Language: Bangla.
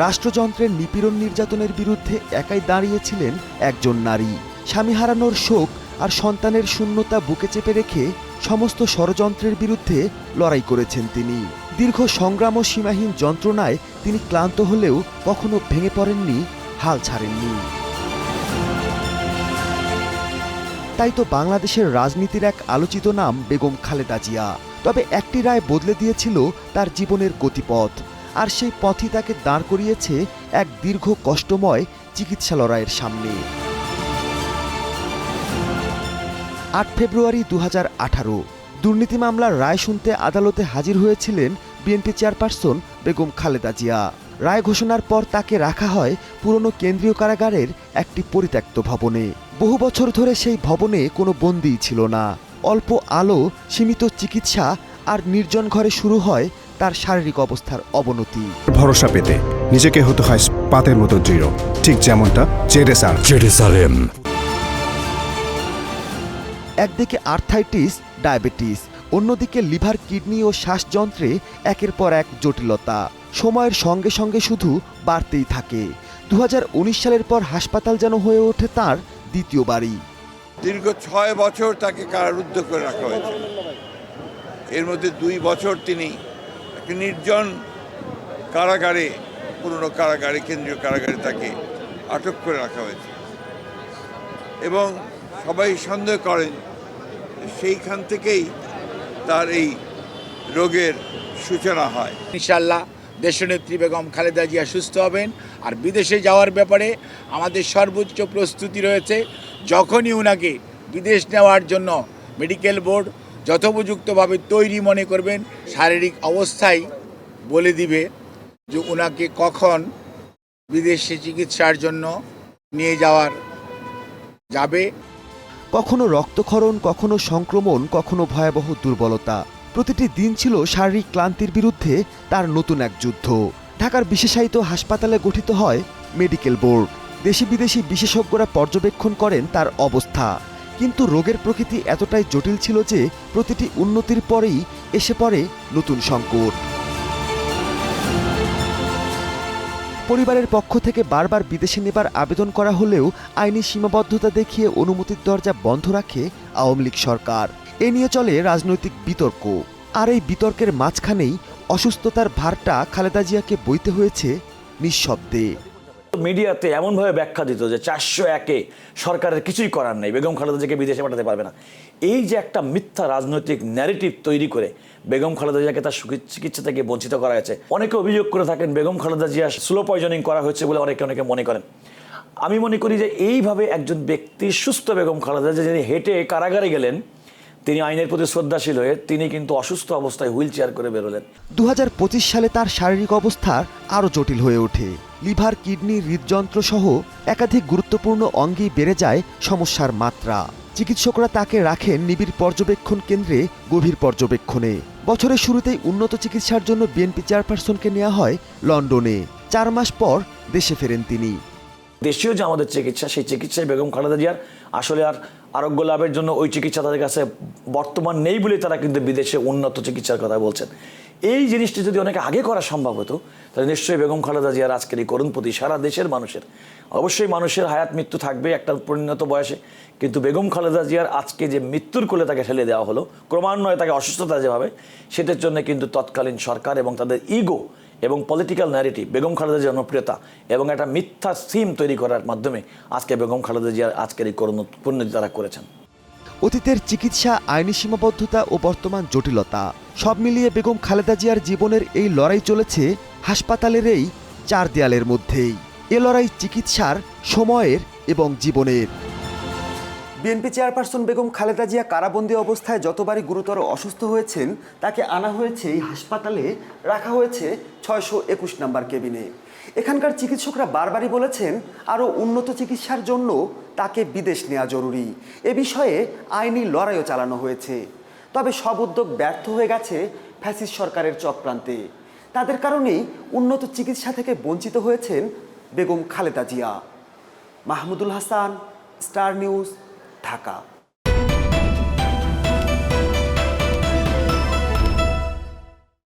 রাষ্ট্রযন্ত্রের নিপীড়ন নির্যাতনের বিরুদ্ধে একাই দাঁড়িয়েছিলেন একজন নারী। স্বামী হারানোর শোক আর সন্তানের শূন্যতা বুকে চেপে রেখে সমস্ত ষড়যন্ত্রের বিরুদ্ধে লড়াই করেছেন তিনি। দীর্ঘ সংগ্রাম ও সীমাহীন যন্ত্রণায় তিনি ক্লান্ত হলেও কখনো ভেঙে পড়েননি, হাল ছাড়েননি। তাই তো বাংলাদেশের রাজনীতির এক আলোচিত নাম বেগম খালেদা জিয়া। তবে একটি রায় বদলে দিয়েছিল তার জীবনের গতিপথ, আর সেই পথই তাকে দাঁড় করিয়েছে এক দীর্ঘ কষ্টময় চিকিৎসা লড়াইয়ের সামনে। ৮ ফেব্রুয়ারি ২০১৮ দুর্নীতি মামলার রায় শুনতে আদালতে হাজির হয়েছিলেন বিএনপি চেয়ারপারসন বেগম খালেদা জিয়া। রায় ঘোষণার পর তাকে রাখা হয় পুরনো কেন্দ্রীয় কারাগারের একটি পরিত্যক্ত ভবনে। বহু বছর ধরে সেই ভবনে কোনো বন্দী ছিল না। অল্প আলো, সীমিত চিকিৎসা আর নির্জন ঘরে শুরু হয় তার শারীরিক অবস্থার অবনতি। ভরসা পেতে নিজেকে হতে হয় পাতের মতো দৃঢ়, ঠিক যেমনটা জেরুসালেম। একদিকে আর্থাইটিস, ডায়াবেটিস, অন্যদিকে লিভার, কিডনি ও শ্বাসযন্ত্রে একের পর এক জটিলতা সময়ের সঙ্গে সঙ্গে শুধু বাড়তেই থাকে। ২০১৯ সালের পর হাসপাতাল যেন হয়ে ওঠে তার দ্বিতীয় বাড়ি। দীর্ঘ ৬ বছর তাকে কারারুদ্ধ করে রাখা হয়েছে। এর মধ্যে ২ বছর তিনি একটি নির্জন কারাগারে, পুরনো কারাগারে, কেন্দ্রীয় কারাগারে তাকে আটক করে রাখা হয়েছে এবং সবাই সন্দেহ করেন সেইখান থেকেই তার এই রোগের সূচনা হয়। ইনশাআল্লাহ দেশনেত্রী বেগম খালেদা জিয়া সুস্থ হবেন। আর বিদেশে যাওয়ার ব্যাপারে আমাদের সর্বোচ্চ প্রস্তুতি রয়েছে। যখনই ওনাকে বিদেশ নেওয়ার জন্য মেডিকেল বোর্ড যথোপযুক্তভাবে তৈরি মনে করবেন, শারীরিক অবস্থাই বলে দিবে যে ওনাকে কখন বিদেশে চিকিৎসার জন্য নিয়ে যাবে। কখনো রক্তক্ষরণ, কখনো সংক্রমণ, কখনো ভয়াবহ দুর্বলতা। প্রতিটি দিন ছিল শারীরিক ক্লান্তির বিরুদ্ধে তার নতুন এক যুদ্ধ। ঢাকার বিশেষায়িত হাসপাতালে গঠিত হয় মেডিকেল বোর্ড। দেশি বিদেশি বিশেষজ্ঞরা পর্যবেক্ষণ করেন তার অবস্থা। কিন্তু রোগের প্রকৃতি এতটাই জটিল ছিল যে প্রতিটি উন্নতির পরেই এসে পড়ে নতুন সংকট। পরিবারের পক্ষ থেকে বারবার বিদেশে নেবার আবেদন করা হলেও আইনি সীমাবদ্ধতা দেখিয়ে অনুমতির দরজা বন্ধ রাখে আওয়ামী লীগ সরকার। এ নিয়ে চলে রাজনৈতিক বিতর্ক। আর এই বিতর্কের মাঝখানেই অসুস্থতার ভারটা খালেদা জিয়াকে বইতে হয়েছে নিঃশব্দে। মিডিয়াতে এমনভাবে ব্যাখ্যা দিত যে ৪০১-এ সরকারের কিছুই করার নেই, বেগম খালেদা জিয়াকে বিদেশে পাঠাতে পারবে না। এই যে একটা মিথ্যা রাজনৈতিক ন্যারেটিভ তৈরি করে বেগম খালেদা জিয়াকে তার চিকিৎসা থেকে বঞ্চিত করা হয়েছে। অনেকে অভিযোগ করে থাকেন বেগম খালেদা জিয়া স্লো পয়জনিং করা হয়েছে বলে অনেকে মনে করেন। আমি মনে করি যে এইভাবে একজন ব্যক্তি, সুস্থ বেগম খালেদা জিয়া যিনি হেঁটে কারাগারে গেলেন, তিনি আইনের প্রতি শ্রদ্ধাশীল হয়ে তিনি কিন্তু অসুস্থ অবস্থায় হুইল চেয়ার করে বেরোলেন। ২০২৫ সালে তার শারীরিক অবস্থা আরও জটিল হয়ে ওঠে। লিভার, কিডনি, হৃদযন্ত্র সহ একাধিক গুরুত্বপূর্ণ অঙ্গেই বেড়ে যায় সমস্যার মাত্রা। চিকিৎসকরা তাকে রাখেন নিবিড় পর্যবেক্ষণ কেন্দ্রে, গভীর পর্যবেক্ষণে। বছরের শুরুতেই উন্নত চিকিৎসার জন্য বিএনপি চেয়ারপারসনকে নেওয়া হয় লন্ডনে। ৪ মাস পর দেশে ফেরেন তিনি। দেশীয় যে আমাদের চিকিৎসা, সেই চিকিৎসায় বেগম খালেদা জিয়ার আসলে আর আরোগ্য লাভের জন্য ওই চিকিৎসা তাদের কাছে বর্তমান নেই বলে তারা কিন্তু বিদেশে উন্নত চিকিৎসার কথা বলছেন। এই জিনিসটি যদি অনেক আগে করা সম্ভব হতো তাহলে নিশ্চয়ই বেগম খালেদা জিয়ার আজকের এই করুণ প্রতি সারা দেশের মানুষের, অবশ্যই মানুষের হায়াত মৃত্যু থাকবে একটা পরিণত বয়সে, কিন্তু বেগম খালেদা জিয়ার আজকে যে মৃত্যুর কোলে তাকে ঠেলে দেওয়া হলো, ক্রমান্বয়ে তাকে অসুস্থতা যেভাবে, সেটার জন্য কিন্তু তৎকালীন সরকার এবং তাদের ইগো এবং পলিটিক্যাল ন্যারেটিভ, বেগম খালেদা জিয়ার জনপ্রিয়তা এবং একটা মিথ্যা থিম তৈরি করার মাধ্যমে আজকে বেগম খালেদা জিয়ার আজকের এই করুণ পরিণতি তারা করেছেন। অতীতের চিকিৎসা, আইনি সীমাবদ্ধতা ও বর্তমান জটিলতা সব মিলিয়ে বেগম খালেদা জিয়ার জীবনের এই লড়াই চলেছে হাসপাতালের এই ৪ দেয়ালের মধ্যেই। এ লড়াই চিকিৎসার, সময়ের এবং জীবনের। বিএনপি চেয়ারপারসন বেগম খালেদা জিয়া কারাবন্দী অবস্থায় যতবারই গুরুতর অসুস্থ হয়েছেন তাকে আনা হয়েছে এই হাসপাতালে, রাখা হয়েছে ৬২১ নম্বর কেবিনে। এখানকার চিকিৎসকরা বারবারই বলেছেন আরও উন্নত চিকিৎসার জন্য তাকে বিদেশ নেওয়া জরুরি। এ বিষয়ে আইনি লড়াইও চালানো হয়েছে। তবে সব উদ্যোগ ব্যর্থ হয়ে গেছে ফ্যাসিস্ট সরকারের চক্রান্তে। তাদের কারণেই উন্নত চিকিৎসা থেকে বঞ্চিত হয়েছেন বেগম খালেদা জিয়া। Mahmudul Hasan, Star News, Dhaka.